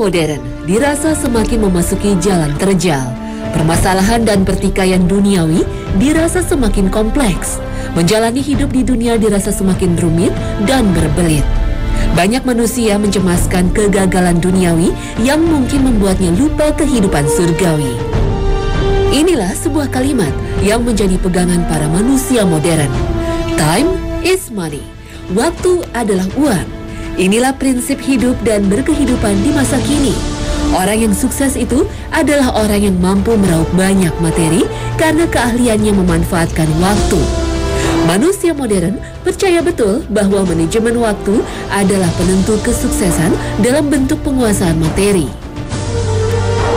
modern dirasa semakin memasuki jalan terjal. Permasalahan dan pertikaian duniawi dirasa semakin kompleks. Menjalani hidup di dunia dirasa semakin rumit dan berbelit. Banyak manusia mencemaskan kegagalan duniawi yang mungkin membuatnya lupa kehidupan surgawi. Inilah sebuah kalimat yang menjadi pegangan para manusia modern. Time is money. Waktu adalah uang. Inilah prinsip hidup dan berkehidupan di masa kini. Orang yang sukses itu adalah orang yang mampu meraup banyak materi karena keahliannya memanfaatkan waktu. Manusia modern percaya betul bahwa manajemen waktu adalah penentu kesuksesan dalam bentuk penguasaan materi.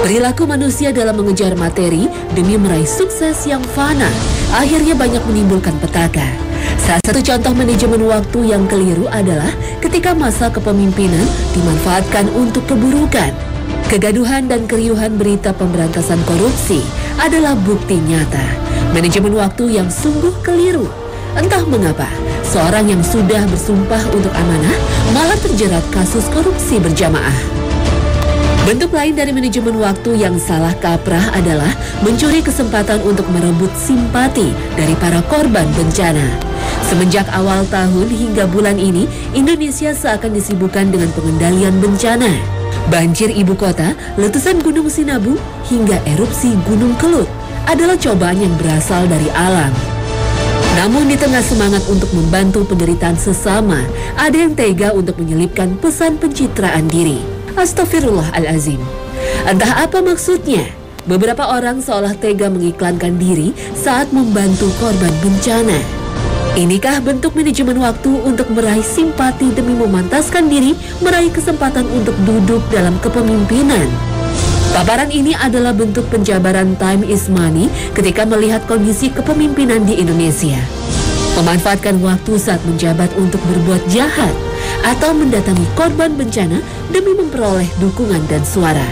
Perilaku manusia dalam mengejar materi demi meraih sukses yang fana akhirnya banyak menimbulkan petaka. Salah satu contoh manajemen waktu yang keliru adalah ketika masa kepemimpinan dimanfaatkan untuk keburukan. Kegaduhan dan keriuhan berita pemberantasan korupsi adalah bukti nyata manajemen waktu yang sungguh keliru. Entah mengapa, seorang yang sudah bersumpah untuk amanah malah terjerat kasus korupsi berjamaah. Bentuk lain dari manajemen waktu yang salah kaprah adalah mencuri kesempatan untuk merebut simpati dari para korban bencana. Semenjak awal tahun hingga bulan ini, Indonesia seakan disibukkan dengan pengendalian bencana. Banjir ibu kota, letusan Gunung Sinabung, hingga erupsi Gunung Kelut adalah cobaan yang berasal dari alam. Namun di tengah semangat untuk membantu penderitaan sesama, ada yang tega untuk menyelipkan pesan pencitraan diri. Astaghfirullahalazim. Entah apa maksudnya, beberapa orang seolah tega mengiklankan diri saat membantu korban bencana. Inikah bentuk manajemen waktu untuk meraih simpati demi memantaskan diri meraih kesempatan untuk duduk dalam kepemimpinan? Paparan ini adalah bentuk penjabaran time is money ketika melihat kondisi kepemimpinan di Indonesia. Memanfaatkan waktu saat menjabat untuk berbuat jahat atau mendatangi korban bencana demi memperoleh dukungan dan suara.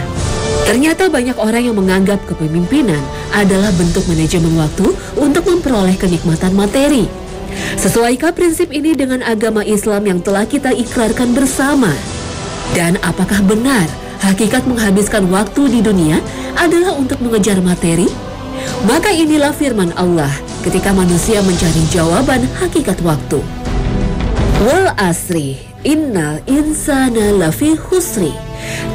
Ternyata banyak orang yang menganggap kepemimpinan adalah bentuk manajemen waktu untuk memperoleh kenikmatan materi. Sesuaikah prinsip ini dengan agama Islam yang telah kita ikrarkan bersama? Dan apakah benar hakikat menghabiskan waktu di dunia adalah untuk mengejar materi? Maka inilah firman Allah ketika manusia mencari jawaban hakikat waktu. Wal asri innal insana lafi khusri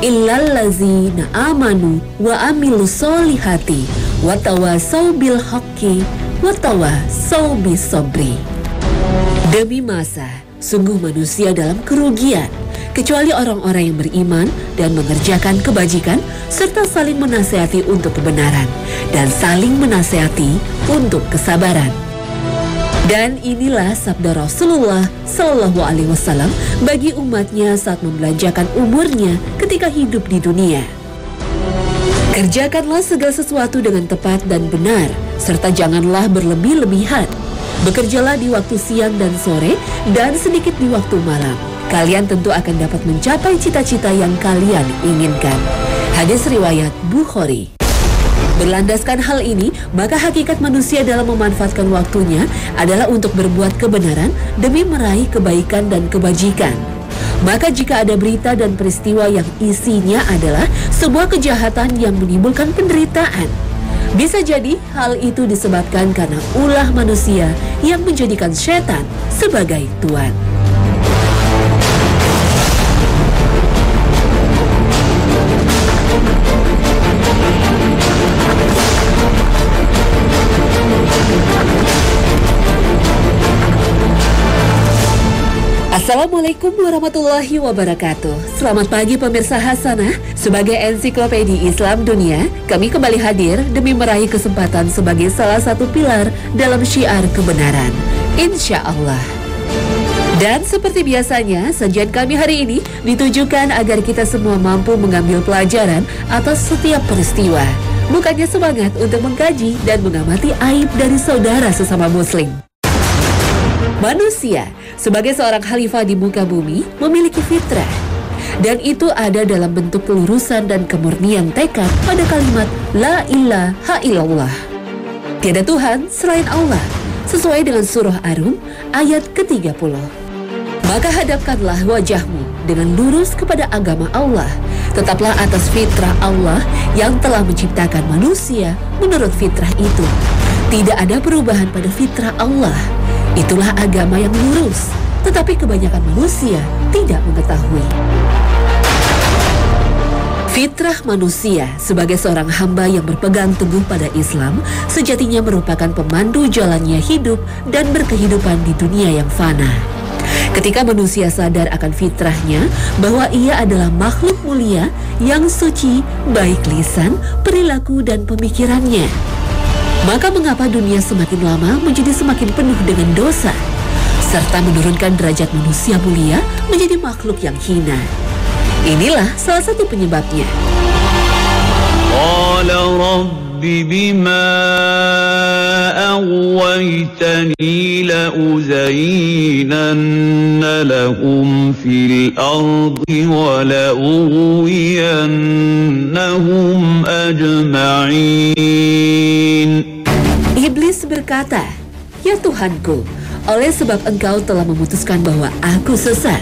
illallazina amanu wa amilus solihati wa tawasau bil haqqi wa tawasau bis sabri. Demi masa, sungguh manusia dalam kerugian kecuali orang-orang yang beriman dan mengerjakan kebajikan serta saling menasihati untuk kebenaran dan saling menasihati untuk kesabaran. Dan inilah sabda Rasulullah Shallallahu Alaihi Wasallam bagi umatnya saat membelanjakan umurnya ketika hidup di dunia. Kerjakanlah segala sesuatu dengan tepat dan benar, serta janganlah berlebih-lebihan. Bekerjalah di waktu siang dan sore dan sedikit di waktu malam. Kalian tentu akan dapat mencapai cita-cita yang kalian inginkan. Hadis riwayat Bukhari. Berlandaskan hal ini, maka hakikat manusia dalam memanfaatkan waktunya adalah untuk berbuat kebenaran demi meraih kebaikan dan kebajikan. Maka jika ada berita dan peristiwa yang isinya adalah sebuah kejahatan yang menimbulkan penderitaan, bisa jadi hal itu disebabkan karena ulah manusia yang menjadikan setan sebagai tuan. Assalamualaikum warahmatullahi wabarakatuh. Selamat pagi pemirsa Hasanah. Sebagai ensiklopedi Islam dunia, kami kembali hadir demi meraih kesempatan sebagai salah satu pilar dalam syiar kebenaran, insya Allah. Dan seperti biasanya, sajian kami hari ini ditujukan agar kita semua mampu mengambil pelajaran atas setiap peristiwa, bukannya semangat untuk mengkaji dan mengamati aib dari saudara sesama muslim. Manusia sebagai seorang khalifah di muka bumi memiliki fitrah, dan itu ada dalam bentuk kelurusan dan kemurnian tekad pada kalimat La ilaha illallah. Tiada Tuhan selain Allah, sesuai dengan surah Ar-Rum ayat ke-30. Maka hadapkanlah wajahmu dengan lurus kepada agama Allah. Tetaplah atas fitrah Allah yang telah menciptakan manusia menurut fitrah itu. Tidak ada perubahan pada fitrah Allah. Itulah agama yang lurus, tetapi kebanyakan manusia tidak mengetahui. Fitrah manusia sebagai seorang hamba yang berpegang teguh pada Islam sejatinya merupakan pemandu jalannya hidup dan berkehidupan di dunia yang fana. Ketika manusia sadar akan fitrahnya bahwa ia adalah makhluk mulia yang suci, baik lisan, perilaku, dan pemikirannya, maka mengapa dunia semakin lama menjadi semakin penuh dengan dosa, serta menurunkan derajat manusia mulia menjadi makhluk yang hina? Inilah salah satu penyebabnya. Qala rabbi bima aghwaytani la uzayyinanna lahum fil ardi wa la ughwiyannahum ajma'in. Iblis berkata, "Ya Tuhanku, oleh sebab Engkau telah memutuskan bahwa aku sesat,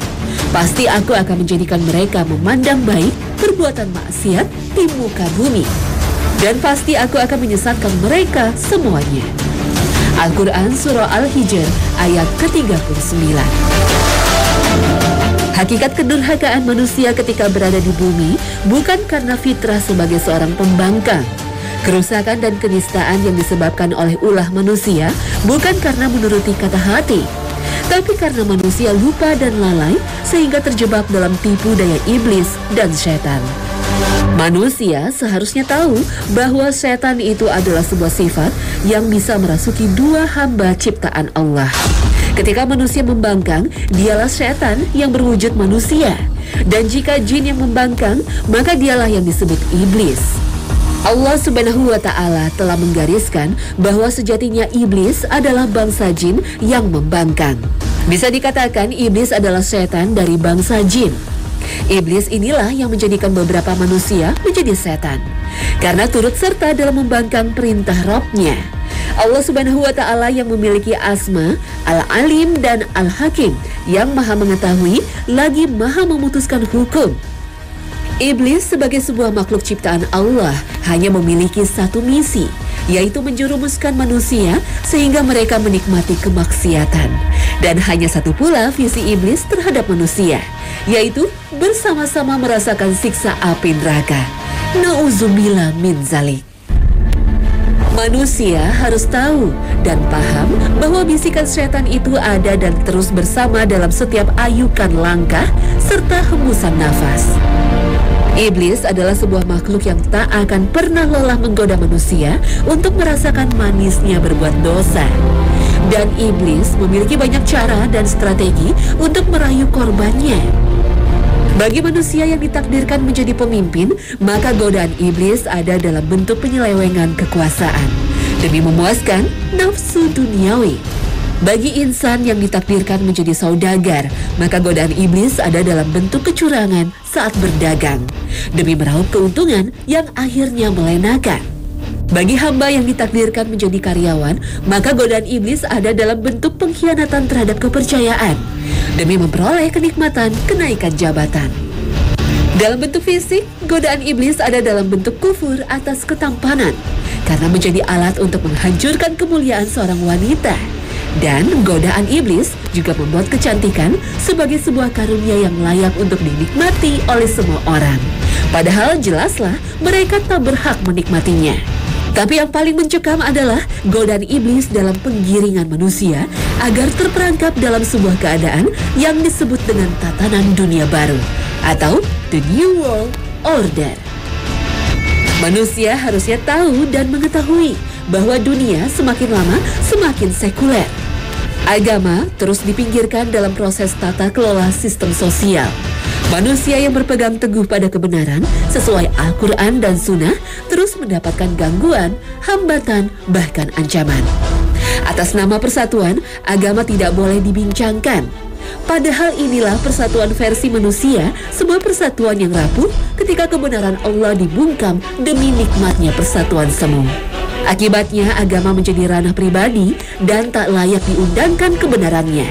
pasti aku akan menjadikan mereka memandang baik perbuatan maksiat di muka bumi. Dan pasti aku akan menyesatkan mereka semuanya." Al-Quran Surah Al-Hijr ayat ke-39. Hakikat kedurhakaan manusia ketika berada di bumi bukan karena fitrah sebagai seorang pembangkang. Kerusakan dan kenistaan yang disebabkan oleh ulah manusia bukan karena menuruti kata hati, tapi karena manusia lupa dan lalai sehingga terjebak dalam tipu daya iblis dan setan. Manusia seharusnya tahu bahwa setan itu adalah sebuah sifat yang bisa merasuki dua hamba ciptaan Allah. Ketika manusia membangkang, dialah setan yang berwujud manusia. Dan jika jin yang membangkang, maka dialah yang disebut iblis. Allah Subhanahu wa Ta'ala telah menggariskan bahwa sejatinya iblis adalah bangsa jin yang membangkang. Bisa dikatakan iblis adalah setan dari bangsa jin. Iblis inilah yang menjadikan beberapa manusia menjadi setan, karena turut serta dalam membangkang perintah Rabb-Nya. Allah Subhanahu wa Ta'ala yang memiliki asma Al-Alim dan Al-Hakim, yang maha mengetahui lagi maha memutuskan hukum. Iblis sebagai sebuah makhluk ciptaan Allah hanya memiliki satu misi, yaitu menjerumuskan manusia sehingga mereka menikmati kemaksiatan. Dan hanya satu pula visi iblis terhadap manusia, yaitu bersama-sama merasakan siksa api neraka. Nauzubillah min zalik. Manusia harus tahu dan paham bahwa bisikan setan itu ada dan terus bersama dalam setiap ayukan langkah serta hembusan nafas. Iblis adalah sebuah makhluk yang tak akan pernah lelah menggoda manusia untuk merasakan manisnya berbuat dosa. Dan iblis memiliki banyak cara dan strategi untuk merayu korbannya. Bagi manusia yang ditakdirkan menjadi pemimpin, maka godaan iblis ada dalam bentuk penyelewengan kekuasaan demi memuaskan nafsu duniawi. Bagi insan yang ditakdirkan menjadi saudagar, maka godaan iblis ada dalam bentuk kecurangan saat berdagang demi meraup keuntungan yang akhirnya melenakan. Bagi hamba yang ditakdirkan menjadi karyawan, maka godaan iblis ada dalam bentuk pengkhianatan terhadap kepercayaan demi memperoleh kenikmatan kenaikan jabatan. Dalam bentuk fisik, godaan iblis ada dalam bentuk kufur atas ketampanan karena menjadi alat untuk menghancurkan kemuliaan seorang wanita. Dan godaan iblis juga membuat kecantikan sebagai sebuah karunia yang layak untuk dinikmati oleh semua orang. Padahal jelaslah mereka tak berhak menikmatinya. Tapi yang paling mencekam adalah godaan iblis dalam penggiringan manusia agar terperangkap dalam sebuah keadaan yang disebut dengan tatanan dunia baru atau The New World Order. Manusia harusnya tahu dan mengetahui bahwa dunia semakin lama semakin sekuler. Agama terus dipinggirkan dalam proses tata kelola sistem sosial. Manusia yang berpegang teguh pada kebenaran sesuai Al-Quran dan Sunnah terus mendapatkan gangguan, hambatan, bahkan ancaman. Atas nama persatuan, agama tidak boleh dibincangkan. Padahal inilah persatuan versi manusia, sebuah persatuan yang rapuh ketika kebenaran Allah dibungkam demi nikmatnya persatuan semu. Akibatnya agama menjadi ranah pribadi dan tak layak diundangkan kebenarannya.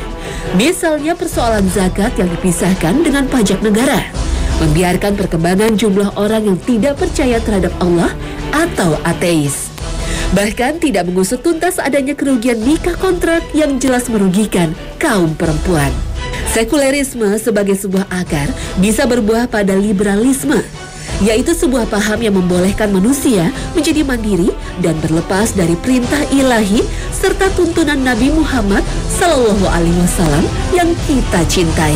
Misalnya persoalan zakat yang dipisahkan dengan pajak negara, membiarkan perkembangan jumlah orang yang tidak percaya terhadap Allah atau ateis. Bahkan tidak mengusut tuntas adanya kerugian nikah kontrak yang jelas merugikan kaum perempuan. Sekulerisme sebagai sebuah akar bisa berbuah pada liberalisme, yaitu sebuah paham yang membolehkan manusia menjadi mandiri dan berlepas dari perintah ilahi serta tuntunan Nabi Muhammad SAW yang kita cintai.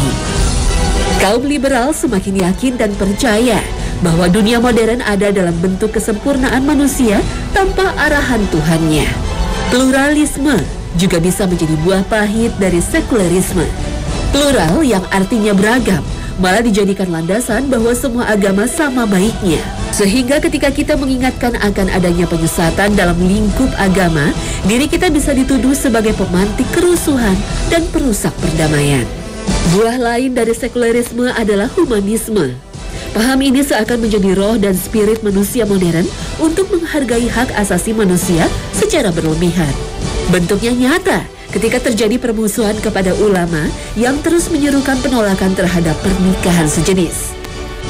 Kaum liberal semakin yakin dan percaya bahwa dunia modern ada dalam bentuk kesempurnaan manusia tanpa arahan Tuhannya. Pluralisme juga bisa menjadi buah pahit dari sekulerisme. Plural yang artinya beragam malah dijadikan landasan bahwa semua agama sama baiknya. Sehingga ketika kita mengingatkan akan adanya penyesatan dalam lingkup agama, diri kita bisa dituduh sebagai pemantik kerusuhan dan perusak perdamaian. Buah lain dari sekulerisme adalah humanisme. Paham ini seakan menjadi roh dan spirit manusia modern untuk menghargai hak asasi manusia secara berlebihan. Bentuknya nyata ketika terjadi permusuhan kepada ulama yang terus menyerukan penolakan terhadap pernikahan sejenis.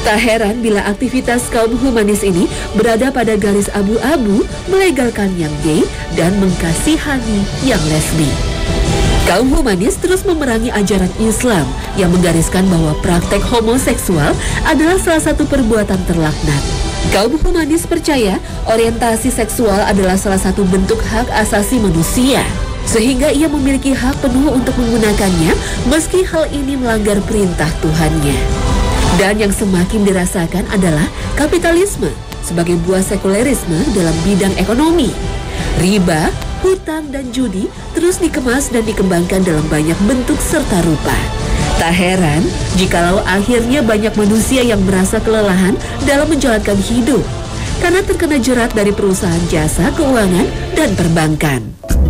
Tak heran bila aktivitas kaum humanis ini berada pada garis abu-abu, melegalkan yang gay dan mengkasihani yang lesbi. Kaum humanis terus memerangi ajaran Islam yang menggariskan bahwa praktek homoseksual adalah salah satu perbuatan terlaknat. Kaum humanis percaya orientasi seksual adalah salah satu bentuk hak asasi manusia, sehingga ia memiliki hak penuh untuk menggunakannya meski hal ini melanggar perintah Tuhannya. Dan yang semakin dirasakan adalah kapitalisme sebagai buah sekulerisme dalam bidang ekonomi. Riba, hutang, dan judi terus dikemas dan dikembangkan dalam banyak bentuk serta rupa. Tak heran jikalau akhirnya banyak manusia yang merasa kelelahan dalam menjalankan hidup karena terkena jerat dari perusahaan jasa keuangan dan perbankan.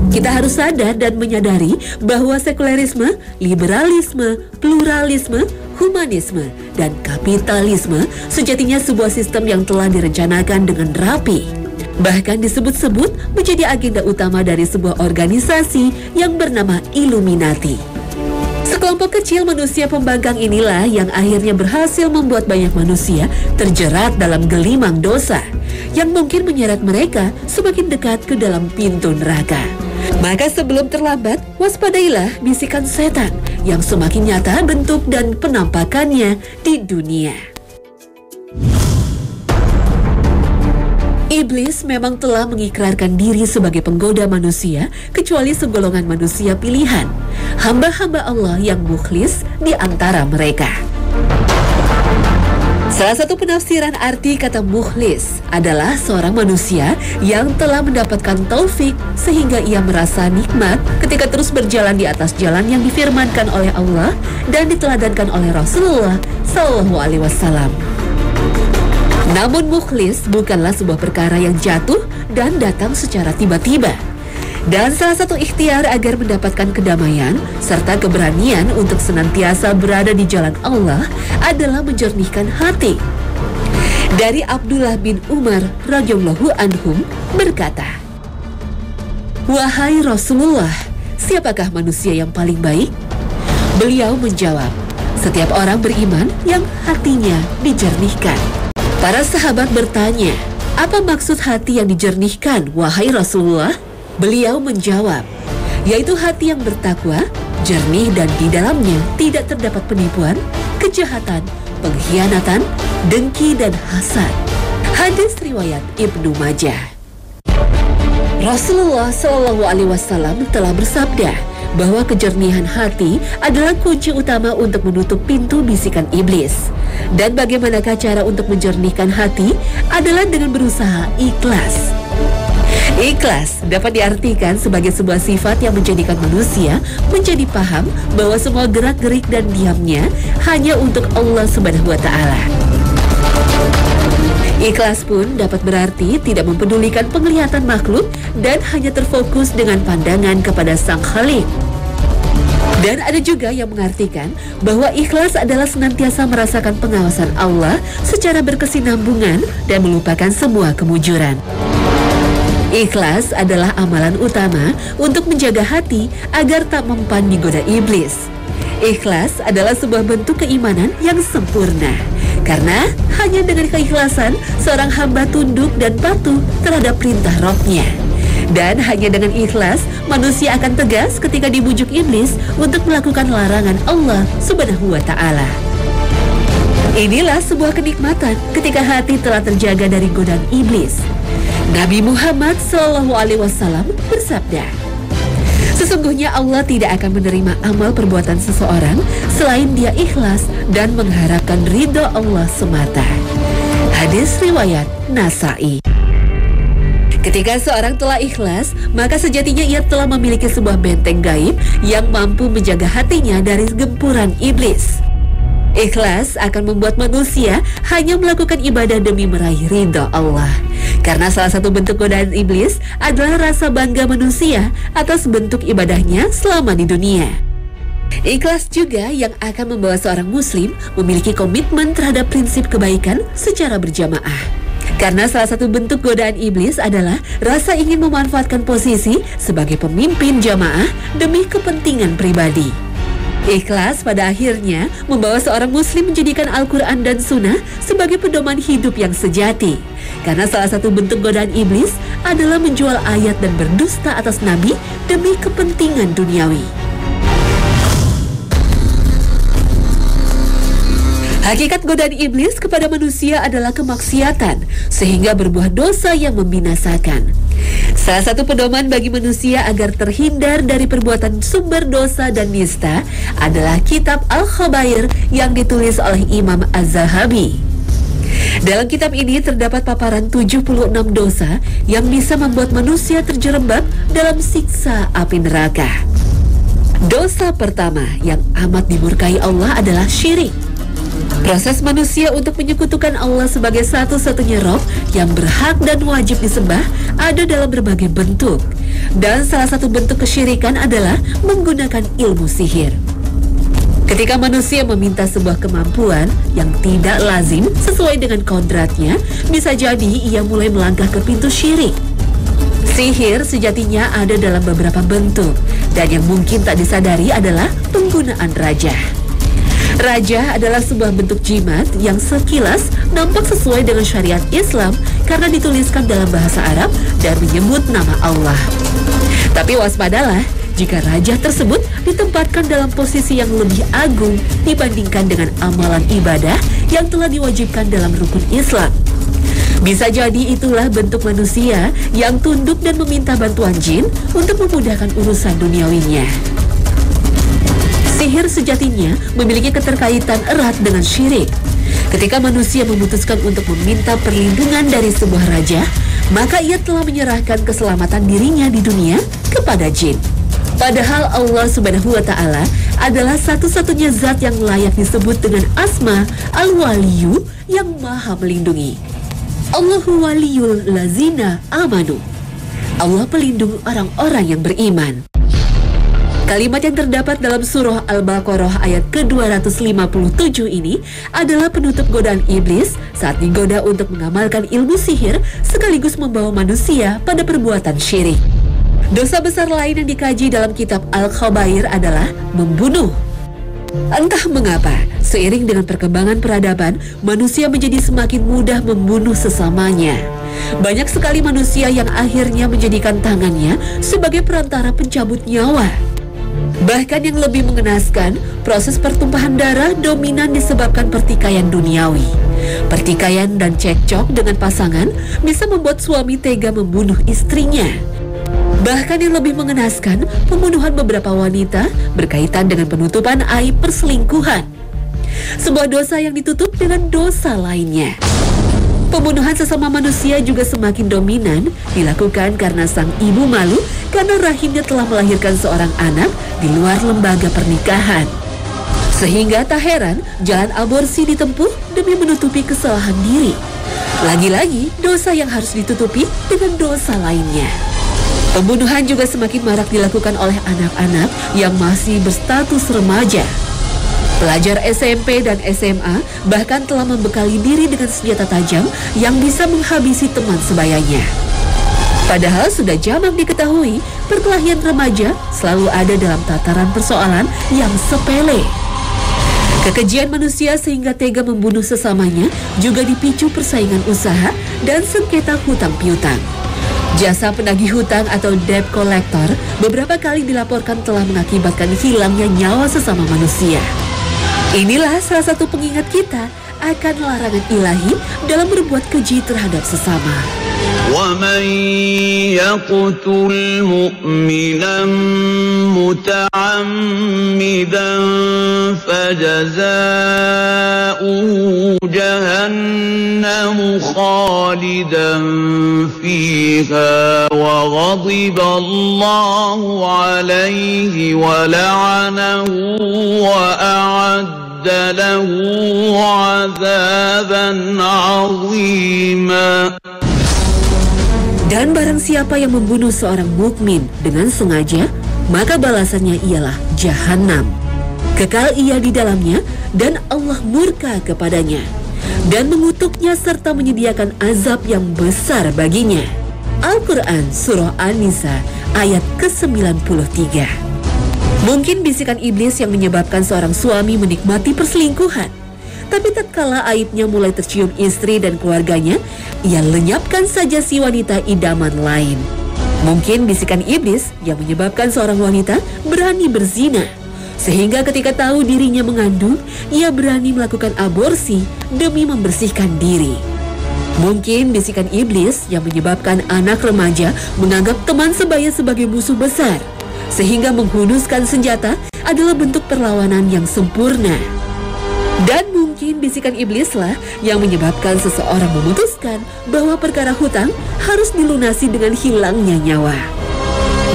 Kita harus sadar dan menyadari bahwa sekulerisme, liberalisme, pluralisme, humanisme, dan kapitalisme sejatinya sebuah sistem yang telah direncanakan dengan rapi. Bahkan disebut-sebut menjadi agenda utama dari sebuah organisasi yang bernama Illuminati. Sekelompok kecil manusia pembangkang inilah yang akhirnya berhasil membuat banyak manusia terjerat dalam gelimang dosa yang mungkin menyeret mereka semakin dekat ke dalam pintu neraka. Maka sebelum terlambat, waspadailah bisikan setan yang semakin nyata bentuk dan penampakannya di dunia. Iblis memang telah mengikrarkan diri sebagai penggoda manusia, kecuali segolongan manusia pilihan, hamba-hamba Allah yang mukhlis di antara mereka. Salah satu penafsiran arti kata mukhlis adalah seorang manusia yang telah mendapatkan taufik sehingga ia merasa nikmat ketika terus berjalan di atas jalan yang difirmankan oleh Allah dan diteladankan oleh Rasulullah SAW. Namun mukhlis bukanlah sebuah perkara yang jatuh dan datang secara tiba-tiba. Dan salah satu ikhtiar agar mendapatkan kedamaian serta keberanian untuk senantiasa berada di jalan Allah adalah menjernihkan hati. Dari Abdullah bin Umar radhiyallahu anhum berkata, "Wahai Rasulullah, siapakah manusia yang paling baik?" Beliau menjawab, "Setiap orang beriman yang hatinya dijernihkan." Para sahabat bertanya, "Apa maksud hati yang dijernihkan, wahai Rasulullah?" Beliau menjawab, yaitu hati yang bertakwa, jernih dan di dalamnya tidak terdapat penipuan, kejahatan, pengkhianatan, dengki dan hasad. Hadis riwayat Ibnu Majah. Rasulullah SAW telah bersabda bahwa kejernihan hati adalah kunci utama untuk menutup pintu bisikan iblis. Dan bagaimanakah cara untuk menjernihkan hati adalah dengan berusaha ikhlas. Ikhlas dapat diartikan sebagai sebuah sifat yang menjadikan manusia menjadi paham bahwa semua gerak-gerik dan diamnya hanya untuk Allah SWT. Ikhlas pun dapat berarti tidak mempedulikan penglihatan makhluk dan hanya terfokus dengan pandangan kepada Sang Khalik. Dan ada juga yang mengartikan bahwa ikhlas adalah senantiasa merasakan pengawasan Allah secara berkesinambungan dan melupakan semua kemujuran. Ikhlas adalah amalan utama untuk menjaga hati agar tak mempan digoda iblis. Ikhlas adalah sebuah bentuk keimanan yang sempurna. Karena hanya dengan keikhlasan, seorang hamba tunduk dan patuh terhadap perintah Rabb-Nya. Dan hanya dengan ikhlas, manusia akan tegas ketika dibujuk iblis untuk melakukan larangan Allah Subhanahu wa Ta'ala. Inilah sebuah kenikmatan ketika hati telah terjaga dari godaan iblis. Nabi Muhammad SAW bersabda, sesungguhnya Allah tidak akan menerima amal perbuatan seseorang selain dia ikhlas dan mengharapkan ridho Allah semata. Hadis riwayat Nasa'i. Ketika seorang telah ikhlas, maka sejatinya ia telah memiliki sebuah benteng gaib yang mampu menjaga hatinya dari gempuran iblis. Ikhlas akan membuat manusia hanya melakukan ibadah demi meraih ridho Allah. Karena salah satu bentuk godaan iblis adalah rasa bangga manusia atas bentuk ibadahnya selama di dunia. Ikhlas juga yang akan membawa seorang muslim memiliki komitmen terhadap prinsip kebaikan secara berjamaah. Karena salah satu bentuk godaan iblis adalah rasa ingin memanfaatkan posisi sebagai pemimpin jamaah demi kepentingan pribadi. Ikhlas pada akhirnya membawa seorang muslim menjadikan Al-Quran dan Sunnah sebagai pedoman hidup yang sejati. Karena salah satu bentuk godaan iblis adalah menjual ayat dan berdusta atas Nabi demi kepentingan duniawi. Hakikat godaan iblis kepada manusia adalah kemaksiatan, sehingga berbuah dosa yang membinasakan. Salah satu pedoman bagi manusia agar terhindar dari perbuatan sumber dosa dan nista adalah kitab Al-Khabair yang ditulis oleh Imam Az-Zahabi. Dalam kitab ini terdapat paparan 76 dosa yang bisa membuat manusia terjerembab dalam siksa api neraka. Dosa pertama yang amat dimurkai Allah adalah syirik. Proses manusia untuk menyekutukan Allah sebagai satu-satunya Rabb yang berhak dan wajib disembah ada dalam berbagai bentuk. Dan salah satu bentuk kesyirikan adalah menggunakan ilmu sihir. Ketika manusia meminta sebuah kemampuan yang tidak lazim sesuai dengan kodratnya, bisa jadi ia mulai melangkah ke pintu syirik. Sihir sejatinya ada dalam beberapa bentuk, dan yang mungkin tak disadari adalah penggunaan rajah. Rajah adalah sebuah bentuk jimat yang sekilas nampak sesuai dengan syariat Islam karena dituliskan dalam bahasa Arab dan menyebut nama Allah. Tapi waspadalah jika rajah tersebut ditempatkan dalam posisi yang lebih agung dibandingkan dengan amalan ibadah yang telah diwajibkan dalam rukun Islam. Bisa jadi itulah bentuk manusia yang tunduk dan meminta bantuan jin untuk memudahkan urusan duniawinya. Sihir sejatinya memiliki keterkaitan erat dengan syirik. Ketika manusia memutuskan untuk meminta perlindungan dari sebuah raja, maka ia telah menyerahkan keselamatan dirinya di dunia kepada jin. Padahal Allah Subhanahu wa Ta'ala adalah satu-satunya zat yang layak disebut dengan asma Al-Waliyu yang maha melindungi. Allahu waliyul lazina amanu. Allah pelindung orang-orang yang beriman. Kalimat yang terdapat dalam surah Al-Baqarah ayat ke-257 ini adalah penutup godaan iblis saat digoda untuk mengamalkan ilmu sihir sekaligus membawa manusia pada perbuatan syirik. Dosa besar lain yang dikaji dalam kitab Al-Khabair adalah membunuh. Entah mengapa, seiring dengan perkembangan peradaban, manusia menjadi semakin mudah membunuh sesamanya. Banyak sekali manusia yang akhirnya menjadikan tangannya sebagai perantara pencabut nyawa. Bahkan yang lebih mengenaskan, proses pertumpahan darah dominan disebabkan pertikaian duniawi. Pertikaian dan cekcok dengan pasangan bisa membuat suami tega membunuh istrinya. Bahkan yang lebih mengenaskan, pembunuhan beberapa wanita berkaitan dengan penutupan aib perselingkuhan. Sebuah dosa yang ditutup dengan dosa lainnya. Pembunuhan sesama manusia juga semakin dominan dilakukan karena sang ibu malu karena rahimnya telah melahirkan seorang anak di luar lembaga pernikahan. Sehingga tak heran jalan aborsi ditempuh demi menutupi kesalahan diri. Lagi-lagi dosa yang harus ditutupi dengan dosa lainnya. Pembunuhan juga semakin marak dilakukan oleh anak-anak yang masih berstatus remaja. Pelajar SMP dan SMA bahkan telah membekali diri dengan senjata tajam yang bisa menghabisi teman sebayanya. Padahal sudah jamak diketahui, perkelahian remaja selalu ada dalam tataran persoalan yang sepele. Kekejian manusia sehingga tega membunuh sesamanya juga dipicu persaingan usaha dan sengketa hutang piutang. Jasa penagih hutang atau debt collector beberapa kali dilaporkan telah mengakibatkan hilangnya nyawa sesama manusia. Inilah salah satu pengingat kita akan larangan ilahi dalam berbuat keji terhadap sesama. وَمَنْ يَقْتُلْ مُؤْمِنًا مُتَعَمِّدًا فَجَزَاؤُهُ جَهَنَّمُ خَالِدًا فِيهَا وَغَضِبَ اللَّهُ عَلَيْهِ وَلَعَنَهُ وَأَعَدَّ لَهُ عَذَابًا عَظِيمًا. Dan barang siapa yang membunuh seorang mukmin dengan sengaja, maka balasannya ialah jahanam. Kekal ia di dalamnya dan Allah murka kepadanya dan mengutuknya serta menyediakan azab yang besar baginya. Al-Quran Surah An-Nisa ayat ke-93. Mungkin bisikan iblis yang menyebabkan seorang suami menikmati perselingkuhan. Tapi tatkala aibnya mulai tercium istri dan keluarganya, ia lenyapkan saja si wanita idaman lain. Mungkin bisikan iblis yang menyebabkan seorang wanita berani berzina, sehingga ketika tahu dirinya mengandung, ia berani melakukan aborsi demi membersihkan diri. Mungkin bisikan iblis yang menyebabkan anak remaja menganggap teman sebaya sebagai musuh besar, sehingga menghunuskan senjata adalah bentuk perlawanan yang sempurna. Dan mungkin bisikan iblislah yang menyebabkan seseorang memutuskan bahwa perkara hutang harus dilunasi dengan hilangnya nyawa.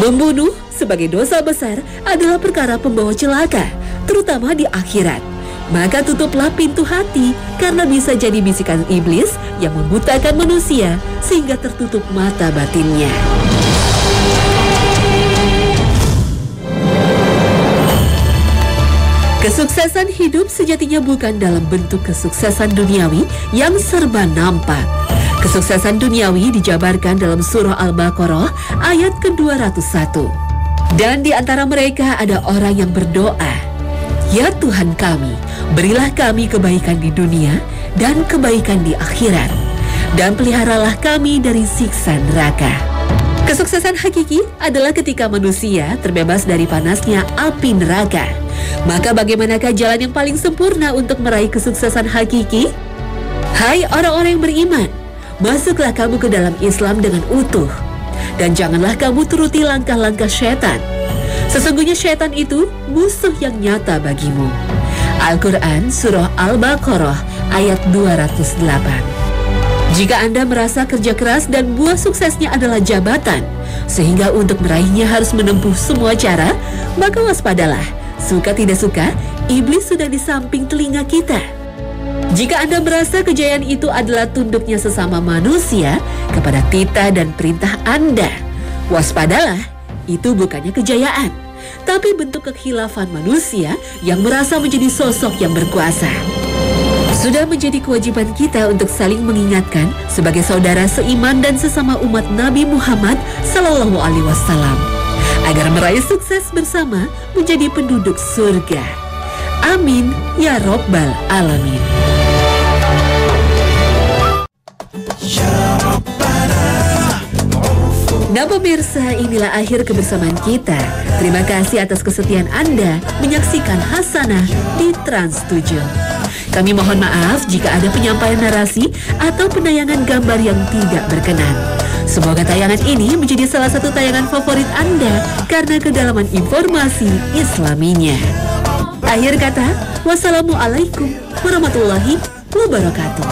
Membunuh sebagai dosa besar adalah perkara pembawa celaka, terutama di akhirat. Maka tutuplah pintu hati karena bisa jadi bisikan iblis yang membutakan manusia sehingga tertutup mata batinnya. Kesuksesan hidup sejatinya bukan dalam bentuk kesuksesan duniawi yang serba nampak. Kesuksesan duniawi dijabarkan dalam surah Al-Baqarah ayat ke-201. Dan di antara mereka ada orang yang berdoa, "Ya Tuhan kami, berilah kami kebaikan di dunia dan kebaikan di akhirat, dan peliharalah kami dari siksa neraka." Kesuksesan hakiki adalah ketika manusia terbebas dari panasnya api neraka. Maka bagaimanakah jalan yang paling sempurna untuk meraih kesuksesan hakiki? Hai orang-orang yang beriman, masuklah kamu ke dalam Islam dengan utuh. Dan janganlah kamu turuti langkah-langkah syaitan. Sesungguhnya syaitan itu musuh yang nyata bagimu. Al-Quran Surah Al-Baqarah ayat 208. Jika Anda merasa kerja keras dan buah suksesnya adalah jabatan, sehingga untuk meraihnya harus menempuh semua cara, maka waspadalah. Suka tidak suka, iblis sudah di samping telinga kita. Jika Anda merasa kejayaan itu adalah tunduknya sesama manusia kepada titah dan perintah Anda, waspadalah, itu bukannya kejayaan, tapi bentuk kekhilafan manusia yang merasa menjadi sosok yang berkuasa. Sudah menjadi kewajiban kita untuk saling mengingatkan sebagai saudara seiman dan sesama umat Nabi Muhammad SAW, agar meraih sukses bersama menjadi penduduk surga. Amin ya Rabbal Alamin. Nah pemirsa, inilah akhir kebersamaan kita. Terima kasih atas kesetiaan Anda menyaksikan Hasanah di Trans 7. Kami mohon maaf jika ada penyampaian narasi atau penayangan gambar yang tidak berkenan. Semoga tayangan ini menjadi salah satu tayangan favorit Anda karena kedalaman informasi Islaminya. Akhir kata, wassalamualaikum warahmatullahi wabarakatuh.